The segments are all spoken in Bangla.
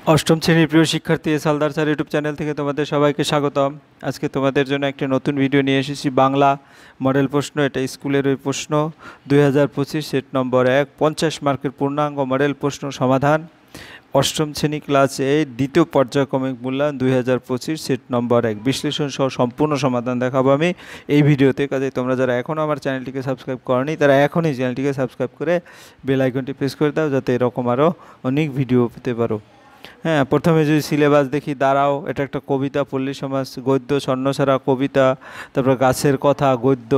অষ্টম শ্রেণীর প্রিয় শিক্ষার্থী সালদার স্যার ইউটিউব চ্যানেল থেকে তোমাদের সবাইকে স্বাগতম। আজকে তোমাদের জন্য একটি নতুন ভিডিও নিয়ে এসেছি। বাংলা মডেল প্রশ্ন, এটা স্কুলের ওই প্রশ্ন 2025 সেট নম্বর 1, 50 মার্কের পূর্ণাঙ্গ মডেল প্রশ্ন সমাধান। অষ্টম শ্রেণী ক্লাস 8 দ্বিতীয় পর্যায়ক্রমিক মূল্যায়ন 2025 সেট নম্বর 1 বিশ্লেষণ সহ সম্পূর্ণ সমাধান দেখাবো আমি এই ভিডিওতে। কাজে তোমরা যারা এখনও আমার চ্যানেলটিকে সাবস্ক্রাইব করনি তারা এখনই চ্যানেলটিকে সাবস্ক্রাইব করে বেল আইকনটি প্রেস করে দাও, যাতে এরকম আরও অনেক ভিডিও পেতে পারো। হ্যাঁ, প্রথমে যদি সিলেবাস দেখি, দাঁড়াও, এটা একটা কবিতা, পল্লী সমাজ, গদ্য, স্বর্ণসারা কবিতা, তারপর গাছের কথা গদ্য,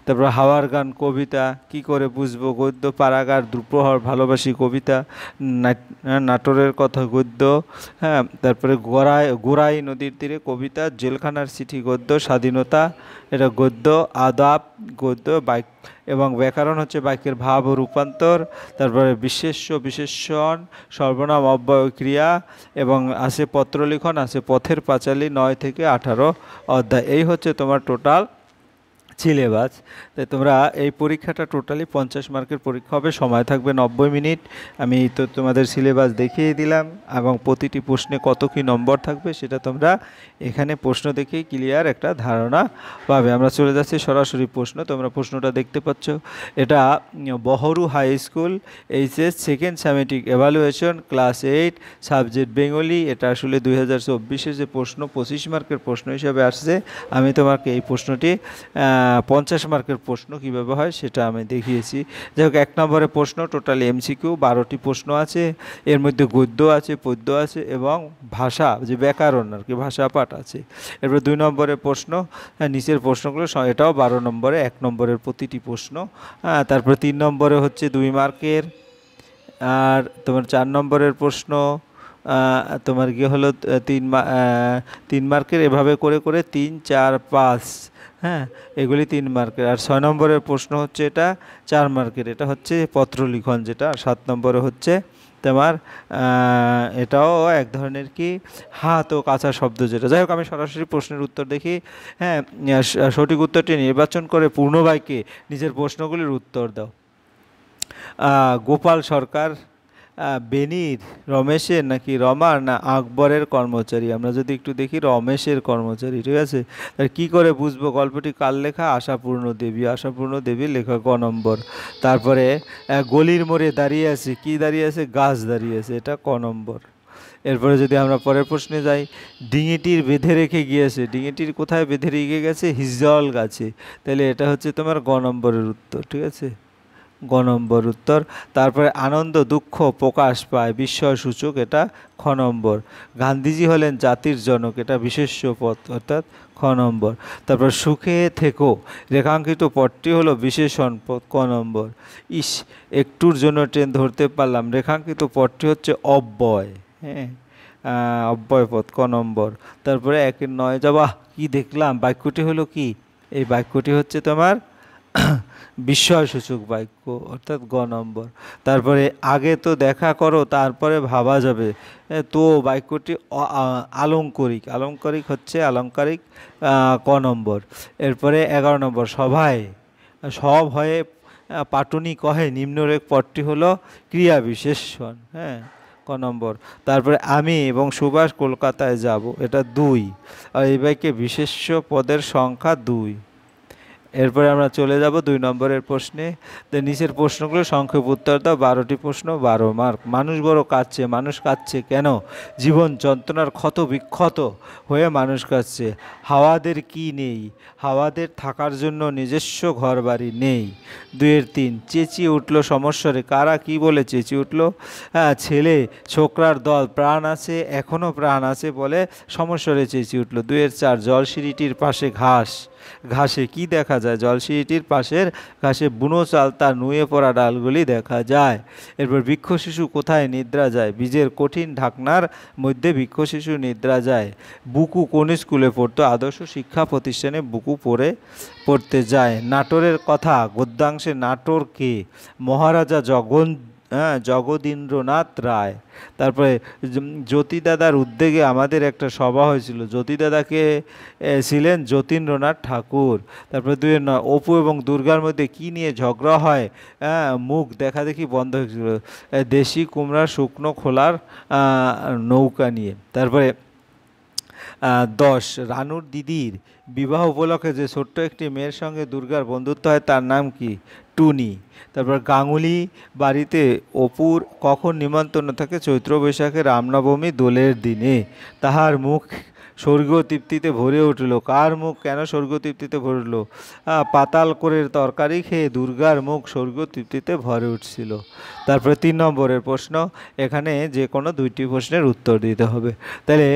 তারপর হাওয়ার গান কবিতা, কি করে বুঝবো গদ্য, পারাগার, দুপ্রহর, ভালোবাসি কবিতা, নাটোরের কথা গদ্য, হ্যাঁ, তারপরে গোড়াই নদীর তীরে কবিতা, জেলখানার চিঠি গদ্য, স্বাধীনতা এটা গদ্য, আদাব গদ্য, বাইক এবং ব্যাকরণ হচ্ছে বাক্যের ভাব ও রূপান্তর, তারপরে বিশেষ্য বিশেষণ, সর্বনাম অব্যয় ক্রিয়া, এবং আছে পত্রলিখন, আছে পথের পাঁচালী 9 থেকে 18 অধ্যায়। এই হচ্ছে তোমার টোটাল সিলেবাস। তাই তোমরা এই পরীক্ষাটা টোটালি 50 মার্কের পরীক্ষা হবে, সময় থাকবে 90 মিনিট। আমি তো তোমাদের সিলেবাস দেখিয়ে দিলাম এবং প্রতিটি প্রশ্নে কত কি নম্বর থাকবে সেটা তোমরা এখানে প্রশ্ন দেখেই ক্লিয়ার একটা ধারণা পাবে। আমরা চলে যাচ্ছি সরাসরি প্রশ্ন। তোমরা প্রশ্নটা দেখতে পাচ্ছ, এটা Baharu high school HS second semester evaluation class 8 subject Bengali. এটা আসলে 2024-এর যে প্রশ্ন 25 মার্কের প্রশ্ন হিসাবে আসছে। আমি তোমাকে এই প্রশ্নটি 50 মার্কের প্রশ্ন কীভাবে হয় সেটা আমি দেখিয়েছি। যাই হোক, 1 নম্বরের প্রশ্ন টোটালি এমসিকিউ 12টি প্রশ্ন আছে, এর মধ্যে গদ্য আছে, পদ্য আছে এবং ভাষা যে ব্যাকরণ আর কি ভাষা পাঠ আছে। এরপর 2 নম্বরের প্রশ্ন, নিচের প্রশ্নগুলো এটাও 12 নম্বরে, 1 নম্বরের প্রতিটি প্রশ্ন। তারপরে 3 নম্বরে হচ্ছে 2 মার্কের, আর তোমার 4 নম্বরের প্রশ্ন তোমার গিয়ে হলো 3 মার্কের, এভাবে করে করে 3, 4, 5, হ্যাঁ, এগুলি 3 মার্কের। আর 6 নম্বরের প্রশ্ন হচ্ছে এটা 4 মার্কের, এটা হচ্ছে পত্রলিখন যেটা। 7 নম্বরে হচ্ছে তোমার এটাও এক ধরনের কি হাত ও কাঁচা শব্দ যেটা। যাই হোক, আমি সরাসরি প্রশ্নের উত্তর দেখি। হ্যাঁ, সঠিক উত্তরটি নির্বাচন করে পূর্ণ বাক্যে নিজের প্রশ্নগুলির উত্তর দাও। গোপাল সরকার বেনির, রমেশের নাকি রমার না আকবরের কর্মচারী? আমরা যদি একটু দেখি, রমেশের কর্মচারী, ঠিক আছে। তার কী করে বুঝবো গল্পটি কার লেখা? আশাপূর্ণ দেবী, আশাপূর্ণ দেবীর লেখা, ক নম্বর। তারপরে গলির মোড়ে দাঁড়িয়ে আছে, কি দাঁড়িয়ে আছে? গাছ দাঁড়িয়ে আছে, এটা ক নম্বর। এরপরে যদি আমরা পরের প্রশ্নে যাই, ডিঙিটির বেঁধে রেখে গিয়েছে, ডিঙিটির কোথায় বেঁধে রেখে গেছে? হিজল গাছে, তাহলে এটা হচ্ছে তোমার গ নম্বরের উত্তর, ঠিক আছে, গ নম্বর উত্তর। তারপরে আনন্দ দুঃখ প্রকাশ পায়, বিস্ময় সূচক, এটা খ নম্বর। গান্ধীজি হলেন জাতির জনক, এটা বিশেষ্য পদ অর্থাৎ খ নম্বর। তারপর সুখে থেকো রেখাঙ্কিত পদটি হলো বিশেষণ পদ, ক নম্বর। ইস, একটুর জন্য ট্রেন ধরতে পারলাম, রেখাঙ্কিত পদটি হচ্ছে অব্যয়, হ্যাঁ, অব্যয় পদ, ক নম্বর। তারপরে 1-9 যাবা, কি দেখলাম, বাক্যটি হলো কি? এই বাক্যটি হচ্ছে তোমার বিস্ময়সূচক বাক্য অর্থাৎ গ নম্বর। তারপরে আগে তো দেখা করো তারপরে ভাবা যাবে, তো বাক্যটি আলংকারিক, আলংকারিক হচ্ছে আলংকারিক, ক নম্বর। এরপরে 11 নম্বর, সভায় সব হয়ে পাটুনি কহে, নিম্নরেখ পদটি হলো ক্রিয়া বিশেষণ, হ্যাঁ, ক নম্বর। তারপরে আমি এবং সুভাষ কলকাতায় যাব, এটা 2, আর এই বাক্যে বিশেষ্য পদের সংখ্যা 2। এরপরে আমরা চলে যাব 2 নম্বরের প্রশ্নে। তো নিচের প্রশ্নগুলো সংক্ষেপ উত্তর দাও। 12টি প্রশ্ন, 12 মার্ক। মানুষ বড় কাঁদছে, মানুষ কাঁদছে কেন? জীবন যন্ত্রণার ক্ষত বিক্ষত হয়ে মানুষ কাঁদছে। হাওয়াদের কি নেই? হাওয়াদের থাকার জন্য নিজস্ব ঘর বাড়ি নেই। 2-3 চেঁচিয়ে উঠল সমস্বরে, কারা কি বলে চেঁচিয়ে উঠল? ছেলে ছোকরার দল, প্রাণ আছে এখনও প্রাণ আছে বলে সমস্বরে চেঁচিয়ে উঠল। 2-4 জলসিঁড়িটির পাশে ঘাস, ঘাসে কি দেখা যায়? জলসিঁড়িটির পাশের ঘাসে বুনো চাল, তার নুয়ে পড়া ডালগুলি দেখা যায়। এরপর বৃক্ষ শিশু কোথায় নিদ্রা যায়? বীজের কঠিন ঢাকনার মধ্যে বৃক্ষ শিশু নিদ্রা যায়। বুকু কোন স্কুলে পড়তো? আদর্শ শিক্ষা প্রতিষ্ঠানে বুকু পড়তে যায়। নাটোরের কথা গদ্যাংশে নাটোর কে? মহারাজা হ্যাঁ, জগদীন্দ্রনাথ রায়। তারপরে জ্যোতিদাদার উদ্যোগে আমাদের একটা সভা হয়েছিল, জ্যোতিদাদাকে ছিলেন যতীন্দ্রনাথ ঠাকুর। তারপরে অপু এবং দুর্গার মধ্যে কি নিয়ে ঝগড়া হয়, হ্যাঁ, মুখ দেখা দেখি বন্ধ হয়েছিল, দেশি কুমড়া শুকনো খোলার নৌকা নিয়ে। তারপরে 10, রানুর দিদির বিবাহ উপলক্ষে যে ছোট্ট একটি মেয়ের সঙ্গে দুর্গার বন্ধুত্ব হয় তার নাম কি? টুনি। তারপর গাঙ্গুলি বাড়িতে অপুর কখন নিমন্ত্রণ থাকে? চৈত্র বৈশাখে রামনবমী দোলের দিনে। তাহার মুখ স্বর্গীয় তৃপ্তিতে ভরে উঠল। কার মুখ কেন স্বর্গীয় তৃপ্তিতে ভরল? পাতাল করে তরকারি খেয়ে দুর্গার মুখ স্বর্গীয় তৃপ্তিতে ভরে উঠছিল। তারপরে 3 নম্বরের প্রশ্ন, এখানে যে কোনো 2টি প্রশ্নের উত্তর দিতে হবে। তাহলে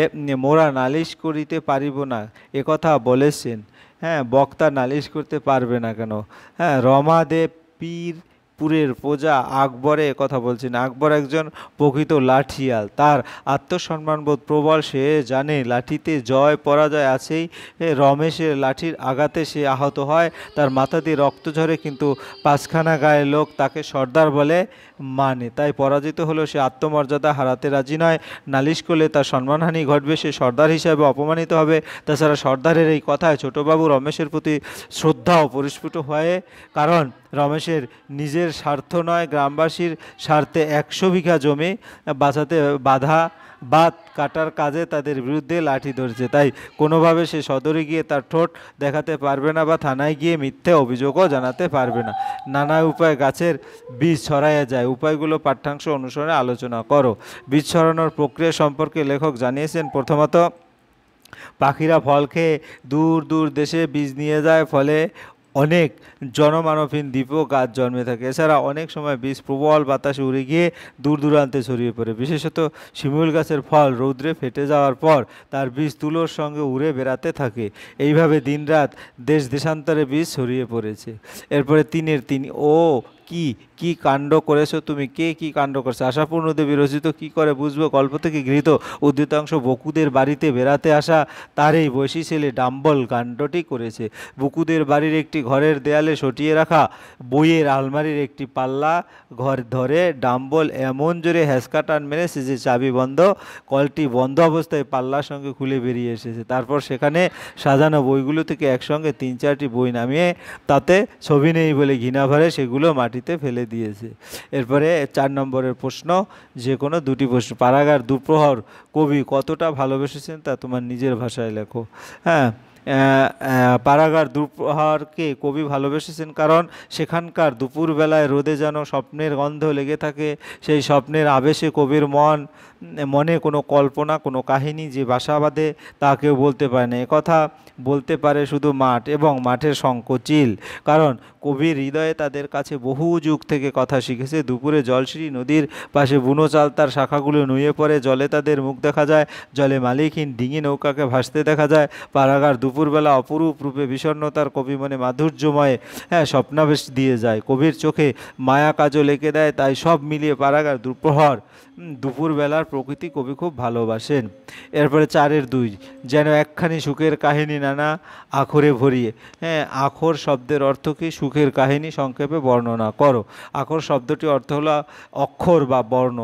মোরা নালিশ করিতে পারিব না একথা বলেছেন, হ্যাঁ, বক্তা নালিশ করতে পারবে না কেন? হ্যাঁ, রমাদেব পীরপুরের প্রজা আকবরে কথা বলছেন। আকবর একজন প্রকৃত লাঠিয়াল, তার আত্মসম্মানবোধ প্রবল, সে জানে লাঠিতে জয় পরাজয় আছেই। রমেশের লাঠির আঘাতে সে আহত হয়, তার মাথা দিয়ে রক্ত ঝরে, কিন্তু 5খানা গায়ের লোক তাকে সর্দার বলে মানে, তাই পরাজিত হলেও সে আত্মমর্যাদা হারাতে রাজি নয়। নালিশ করলে তার সম্মানহানি ঘটবে, সে সর্দার হিসাবে অপমানিত হবে। তাছাড়া সর্দারের এই কথায় ছোটবাবু রমেশের প্রতি শ্রদ্ধাও পরিস্ফুট হয়, কারণ রমেশের নিজের স্বার্থ নয়, গ্রামবাসীর স্বার্থে 100 বিঘা জমি বাঁচাতে বাত কাটার কাজে তাদের বিরুদ্ধে লাঠি ধরেছে। তাই কোনোভাবে সে সদরে গিয়ে তার ঠোঁট দেখাতে পারবে না বা থানায় গিয়ে মিথ্যে অভিযোগও জানাতে পারবে না। নানা উপায়ে গাছের বীজ ছড়াইয়া যায়, উপায়গুলো পাঠ্যাংশ অনুসরণে আলোচনা করো। বীজ ছড়ানোর প্রক্রিয়া সম্পর্কে লেখক জানিয়েছেন, প্রথমত পাখিরা ফল খেয়ে দূর দূর দেশে বীজ নিয়ে যায়, ফলে অনেক জনমানবহীন দ্বীপেও গাছ জন্মে থাকে। এছাড়া অনেক সময় বীজ প্রবল বাতাসে উড়ে গিয়ে দূর দূরান্তে ছড়িয়ে পড়ে। বিশেষত শিমুল গাছের ফল রৌদ্রে ফেটে যাওয়ার পর তার বীজ তুলোর সঙ্গে উড়ে বেড়াতে থাকে। এইভাবে দিনরাত দেশ দেশান্তরে বীজ ছড়িয়ে পড়েছে। এরপরে 3-এর 3, ও কি কি কাণ্ড করেছো তুমি? কে কি কাণ্ড করেছে? আশাপূর্ণ দেবী রচিত কি করে বুঝবো গল্প থেকে গৃহীত উদ্ধৃতাংশ, বকুদের বাড়িতে বেড়াতে আসা তার এই বয়সী ছেলে ডাম্বল কাণ্ডটি করেছে। বকুদের বাড়ির একটি ঘরের দেয়ালে সটিয়ে রাখা বইয়ের আলমারির একটি পাল্লা ঘর ধরে ডাম্বল এমন জোরে হ্যাঁচকা টান মেরেছে যে চাবি বন্ধ, কলটি বন্ধ অবস্থায় পাল্লার সঙ্গে খুলে বেরিয়ে এসেছে। তারপর সেখানে সাজানো বইগুলো থেকে একসঙ্গে 3-4টি বই নামিয়ে তাতে ছবি নেই বলে ঘৃণা ভরে সেগুলো মাটিতে ফেলে দিয়েছে। এরপরে 4 নম্বরের প্রশ্ন, যে কোনো 2টি প্রশ্ন। পাড়াগার দুপ্রহর কবি কতটা ভালোবেসেছেন তা তোমার নিজের ভাষায় লেখো। হ্যাঁ, পাড়াগার দুপ্রহরকে কবি ভালোবেসেছেন কারণ সেখানকার দুপুরবেলায় রোদে যেন স্বপ্নের গন্ধ লেগে থাকে। সেই স্বপ্নের আবেশে কবির মনে কোনো কল্পনা, কোনো কাহিনী যে বাসা বাঁধে তা কেউ বলতে পারে না। একথা বলতে পারে শুধু মাঠ এবং মাঠের শঙ্খচিল, কারণ কবির হৃদয়ে তাদের কাছে বহু যুগ থেকে কথা শিখেছে। দুপুরে জলশিরি নদীর পাশে বুনো চাল তার শাখাগুলো নুয়ে পড়ে, জলে তাদের মুখ দেখা যায়, জলে মালিকহীন ডিঙি নৌকাকে ভাসতে দেখা যায়। পাড়াগার দুপুরবেলা অপরূপ রূপে বিষণ্ণতার কবি মনে মাধুর্যময় স্বপ্নাবেশ দিয়ে যায়, কবির চোখে মায়া কাজল এঁকে দেয়। তাই সব মিলিয়ে পাড়াগার দুপ্রহর দুপুরবেলার প্রকৃতি কবি খুব ভালোবাসেন। এরপরে 4-এর 2, যেন একখানি সুখের কাহিনী নানা আখরে ভরিয়ে। হ্যাঁ, আখর শব্দের অর্থ কি? সুখের কাহিনী, সংক্ষেপে বর্ণনা করো। আখর শব্দটি অর্থ হলো অক্ষর বা বর্ণ।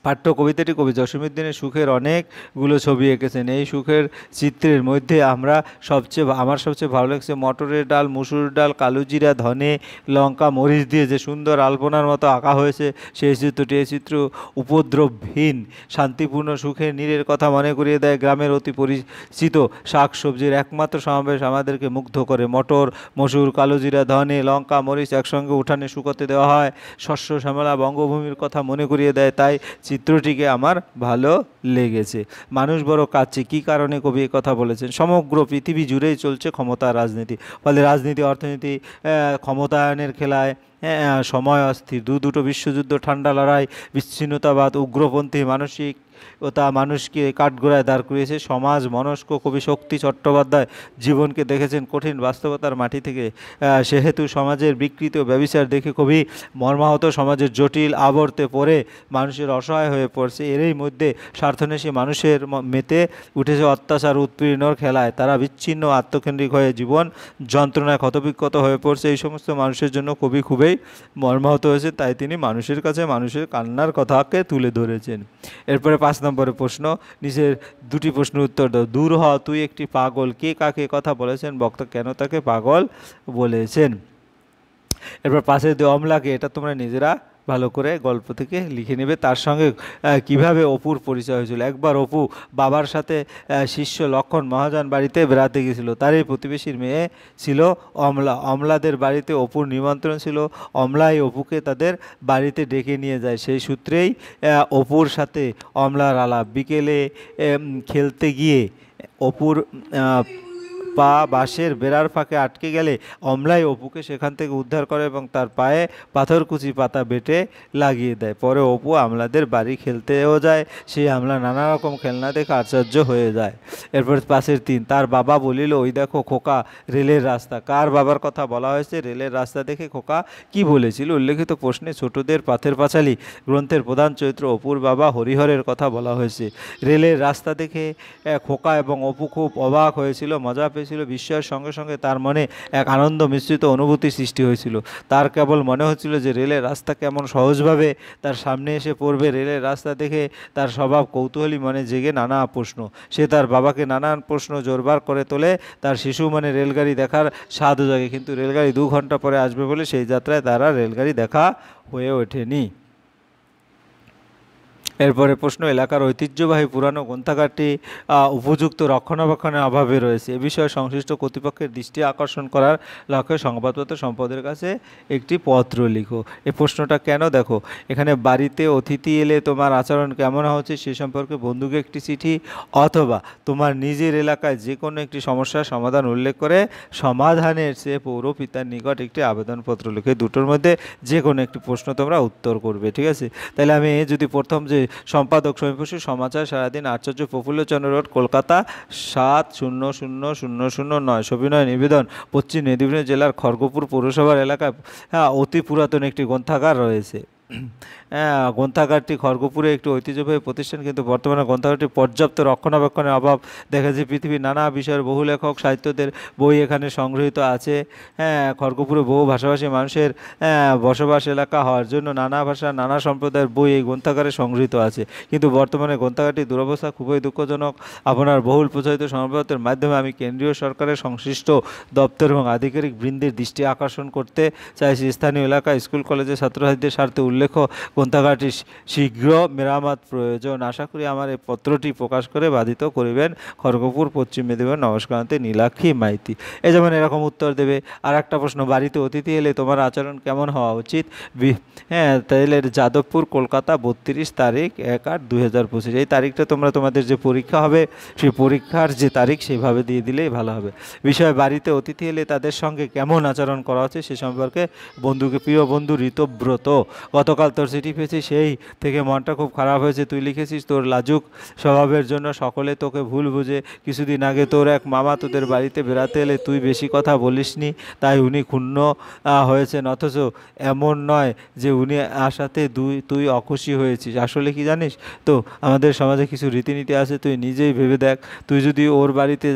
পাঠ্য কবিতাটি কবি জসীমউদ্দীনের সুখের অনেকগুলো ছবি এঁকেছেন। এই সুখের চিত্রের মধ্যে আমার সবচেয়ে ভালো লাগছে মটরের ডাল, মুসুর ডাল, কালোজিরা, ধনে, লঙ্কা, মরিচ দিয়ে যে সুন্দর আলপনার মতো আঁকা হয়েছে সেই চিত্রটি। এই চিত্র উপদ্রবহীন শান্তিপূর্ণ সুখের নীড়ের কথা মনে করিয়ে দেয়। গ্রামের অতি পরিচিত শাকসবজির একমাত্র সমাবেশ আমাদেরকে মুগ্ধ করে। মটর, মসুর, কালোজিরা, ধনে, লঙ্কা, মরিচ একসঙ্গে উঠানে শুকোতে দেওয়া হয়, শস্য শ্যামলা বঙ্গভূমির কথা মনে করিয়ে দেয়। তাই চিত্রটিকে আমার ভালো লেগেছে। মানুষ বড় কাঁদছে, কী কারণে কবি কথা বলেছেন? সমগ্র পৃথিবী জুড়েই চলছে ক্ষমতার রাজনীতি, ফলে রাজনীতি অর্থনীতি ক্ষমতায়নের খেলায় সময় অস্থির। দুটো বিশ্বযুদ্ধ, ঠান্ডা লড়াই, বিচ্ছিন্নতাবাদ, উগ্রপন্থী মানসিক ও তা মানুষকে কাঠগড়ায় দাঁড় করিয়েছে। সমাজ মনস্ক কবি শক্তি চট্টোপাধ্যায় জীবনকে দেখেছেন কঠিন বাস্তবতার মাটি থেকে। সেহেতু সমাজের বিকৃত ব্যভিচার দেখে কবি মর্মাহত, সমাজের জটিল আবর্তে পড়ে মানুষের অসহায় হয়ে পড়ছে। এরই মধ্যে স্বার্থন্বেষী মানুষের মেতে উঠেছে অত্যাচার উৎপীড়নের খেলায়। তারা বিচ্ছিন্ন আত্মকেন্দ্রিক হয়ে জীবন যন্ত্রণায় ক্ষতবিক্ষত হয়ে পড়ছে। এই সমস্ত মানুষের জন্য কবি খুবই মর্মাহত হয়েছে, তাই তিনি মানুষের কাছে মানুষের কান্নার কথাকে তুলে ধরেছেন। এরপরে 5 নম্বরের প্রশ্ন, নিচের দুটি প্রশ্নের উত্তর দাও। দূর হ তুই একটি পাগল, কে কাকে কথা বলেছেন, বক্তা কেন তাকে পাগল বলেছেন। এরপর পাশে দিয়ে অমলাকে, এটা তোমরা নিজেরা ভালো করে গল্প থেকে লিখে নেবে। তার সঙ্গে কিভাবে অপুর পরিচয় হয়েছিল। একবার অপু বাবার সাথে শিষ্য লক্ষণ মহাজন বাড়িতে বেড়াতে গিয়েছিল। তারই প্রতিবেশীর মেয়ে ছিল অমলা। অমলাদের বাড়িতে অপুর নিমন্ত্রণ ছিল। অমলাই অপুকে তাদের বাড়িতে ডেকে নিয়ে যায়। সেই সূত্রেই অপুর সাথে অমলার আলাপ। বিকেলে খেলতে গিয়ে অপুর পা বাঁশের বেড়ার ফাঁকে আটকে গেলে অমলাই অপুকে সেখান থেকে উদ্ধার করে এবং তার পায়ে পাথরকুচি পাতা বেটে লাগিয়ে দেয়। পরে অপু আমলাদের বাড়ি খেলতেও যায়। সেই আমলা নানা রকম খেলনা দেখে আশ্চর্য হয়ে যায়। এরপর পাশের 3, তার বাবা বলিল, ওই দেখো খোকা রেলের রাস্তা। কার বাবার কথা বলা হয়েছে? রেলের রাস্তা দেখে খোকা কি বলেছিল? উল্লেখিত প্রশ্নে ছোটদের পাথের পাঁচালী গ্রন্থের প্রধান চরিত্র অপুর বাবা হরিহরের কথা বলা হয়েছে। রেলের রাস্তা দেখে খোকা এবং অপু খুব অবাক হয়েছিল, মজা পেয়েছিল। বিস্ময়ের সঙ্গে সঙ্গে তার মনে এক আনন্দ মিশ্রিত অনুভূতি সৃষ্টি হয়েছিল। তার কেবল মনে হচ্ছিল যে রেলের রাস্তা কেমন সহজভাবে তার সামনে এসে পড়বে। রেলের রাস্তা দেখে তার স্বভাব কৌতূহলী মনে জেগে নানা প্রশ্ন। সে তার বাবাকে নানান প্রশ্ন জোরবার করে তোলে। তার শিশু মনে রেলগাড়ি দেখার স্বাদ জাগে, কিন্তু রেলগাড়ি 2 ঘন্টা পরে আসবে বলে সেই যাত্রায় তারা রেলগাড়ি দেখা হয়ে ওঠেনি। এরপরে প্রশ্ন, এলাকার ঐতিহ্যবাহী পুরানো গ্রন্থাগারটি উপযুক্ত রক্ষণাবেক্ষণের অভাবে রয়েছে। এ বিষয়ে সংশ্লিষ্ট কর্তৃপক্ষের দৃষ্টি আকর্ষণ করার লক্ষ্যে সংবাদপত্র সম্পাদকের কাছে একটি পত্র লিখো। এই প্রশ্নটা কেন দেখো, এখানে বাড়িতে অতিথি এলে তোমার আচরণ কেমন হওয়া উচিত সে সম্পর্কে বন্ধুকে একটি চিঠি অথবা তোমার নিজের এলাকায় যে কোনো একটি সমস্যার সমাধান উল্লেখ করে সমাধানের চেয়ে পৌর পিতার নিকট একটি আবেদনপত্র লিখে দুটোর মধ্যে যে কোনো একটি প্রশ্ন তোমরা উত্তর করবে। ঠিক আছে, তাহলে আমি যদি প্রথম যে সম্পাদক সমীপসু সমাচার সারাদিন আচার্য প্রফুল্লচন্দ্র রোড কলকাতা 700009, সবিনয় নিবেদন পশ্চিম মেদিনীপুর জেলার খড়গপুর পৌরসভার এলাকায় অতি পুরাতন একটি গ্রন্থাগার রয়েছে। গ্রন্থাগারটি খড়গপুরে একটি ঐতিহ্যবাহী প্রতিষ্ঠান, কিন্তু বর্তমানে গ্রন্থাগারটি পর্যাপ্ত রক্ষণাবেক্ষণের অভাব দেখা যায়। পৃথিবীর নানা বিষয়ের বহু লেখক সাহিত্যদের বই এখানে সংগৃহীত আছে। খড়গপুরে বহু ভাষাভাষী মানুষের বসবাস এলাকা হওয়ার জন্য নানা ভাষা নানা সম্প্রদায়ের বই এই গ্রন্থাগারে সংগৃহীত আছে, কিন্তু বর্তমানে গ্রন্থাগারটির দুরবস্থা খুবই দুঃখজনক। আপনার বহুল প্রচারিত সংবাদপত্রের মাধ্যমে আমি কেন্দ্রীয় সরকারের সংশ্লিষ্ট দপ্তর এবং আধিকারিক বৃন্দের দৃষ্টি আকর্ষণ করতে চাইছি। স্থানীয় এলাকা স্কুল কলেজের ছাত্রছাত্রীদের স্বার্থে উল্লেখ গ্রন্থাগারটি শীঘ্র মেরামত প্রয়োজন। আশা করি আমার এই পত্রটি প্রকাশ করে বাধিত করিবেন। খড়গপুর পশ্চিম মেদিনীপুর নমস্কারান্তে নীলাক্ষী মাইতি। এই যেমন এরকম উত্তর দেবে। আর একটা প্রশ্ন, বাড়িতে অতিথি এলে তোমার আচরণ কেমন হওয়া উচিত? তাহলে যাদবপুর কলকাতা 32 তারিখ 1/8/2025। এই তারিখটা তোমরা তোমাদের যে পরীক্ষা হবে সেই পরীক্ষার যে তারিখ সেইভাবে দিয়ে দিলেই ভালো হবে। বিষয়, বাড়িতে অতিথি এলে তাদের সঙ্গে কেমন আচরণ করা উচিত সে সম্পর্কে বন্ধুকে, প্রিয় বন্ধু ঋতব্রত, গতকাল তোর চিঠি পেয়েছি সেই থেকে মনটা খুব খারাপ হয়েছে। তুই লিখেছিস তোর লাজুক স্বভাবের জন্য সকলে তোকে ভুল বুঝে। কিছুদিন আগে তোর এক মামা তোদের বাড়িতে বেড়াতে এলে তুই বেশি কথা বলিসনি, তাই উনি ক্ষুণ্ণ হয়েছেন। অথচ এমন নয় যে উনি আসাতে তুই অখুশি হয়েছিস। আসলে কি জানিস তো, আমাদের সমাজে কিছু রীতিনীতি আছে, তুই নিজেই ভেবে দেখ। তুই যদি ওর বাড়িতে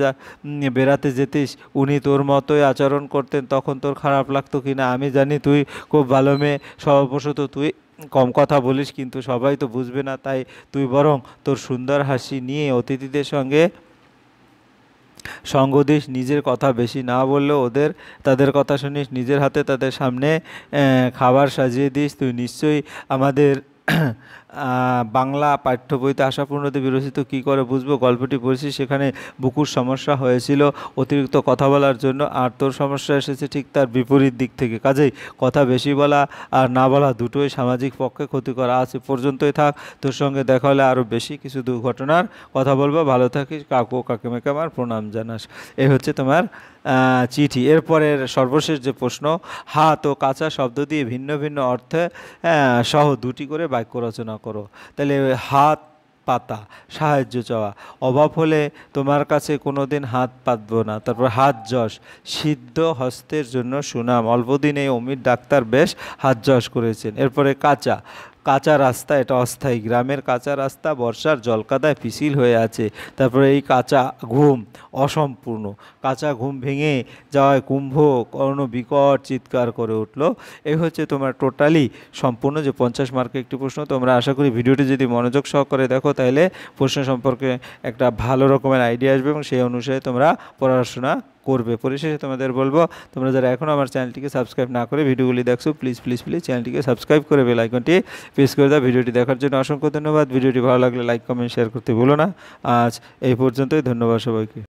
বেড়াতে যেতিস, উনি তোর মতোই আচরণ করতেন, তখন তোর খারাপ লাগতো কি না? আমি জানি তুই খুব ভালো মেয়ে, স্বভাববশত তুই কম কথা বলিস, কিন্তু সবাই তো বুঝবে না। তাই তুই বরং তোর সুন্দর হাসি নিয়ে অতিথিদের সঙ্গে সঙ্গ দিস। নিজের কথা বেশি না বললেও তাদের কথা শুনিস। নিজের হাতে তাদের সামনে খাবার সাজিয়ে দিস। তুই নিশ্চয়ই আমাদের বাংলা পাঠ্য বইতে আশাপূর্ণতে বিরচিত কী করে বুঝবো গল্পটি পড়েছি, সেখানে বুকুর সমস্যা হয়েছিল অতিরিক্ত কথা বলার জন্য, আর তোর সমস্যা এসেছে ঠিক তার বিপরীত দিক থেকে। কাজেই কথা বেশি বলা আর না বলা দুটোই সামাজিক পক্ষে ক্ষতিকর। আজ পর্যন্তই থাক, তোর সঙ্গে দেখা হলে আরও বেশি কিছু দুর্ঘটনার কথা বলবো। ভালো থাকিস, কাকু কাকিমাকে আমার প্রণাম জানাস। এই হচ্ছে তোমার চিঠি। এরপরের সর্বশেষ যে প্রশ্ন, হাত ও কাঁচা শব্দ দিয়ে ভিন্ন ভিন্ন অর্থে সহ 2টি করে বাক্য রচনা করো। তাহলে হাত পাতা, সাহায্য চাওয়া, অভাব হলে তোমার কাছে কোনোদিন হাত পাতবো না, তারপর হাত যশ, সিদ্ধ হস্তের জন্য সুনাম, অল্পদিনে অমির ডাক্তার বেশ হাত যশ করেছেন। এরপরে কাঁচা, কাঁচা রাস্তা, এটা অস্থায়ী, গ্রামের কাঁচা রাস্তা বর্ষার জলকাদায় পিছিল হয়ে আছে। তারপরে এই কাঁচা ঘুম, অসম্পূর্ণ, কাঁচা ঘুম ভেঙে যাওয়ায় কুম্ভকর্ণ বিকট চিৎকার করে উঠল। এই হচ্ছে তোমার টোটালি সম্পূর্ণ যে 50 মার্কের একটি প্রশ্ন। তোমরা আশা করি ভিডিওটি যদি মনোযোগ সহকারে দেখো তাহলে প্রশ্ন সম্পর্কে একটা ভালো রকমের আইডিয়া আসবে এবং সেই অনুসারে তোমরা পড়াশোনা করবে। পরিশেষে তোমাদের বলবো, তোমরা যারা এখনও আমার চ্যানেলটিকে সাবস্ক্রাইব না করে ভিডিওগুলি দেখছো, প্লিজ প্লিজ প্লিজ চ্যানেলটিকে সাবস্ক্রাইব করে বেল আইকনটি প্রেস করে দাও। ভিডিওটি দেখার জন্য অসংখ্য ধন্যবাদ। ভিডিওটি ভালো লাগলে লাইক কমেন্ট শেয়ার করতে ভুলো না। আজ এই পর্যন্তই, ধন্যবাদ সবাইকে।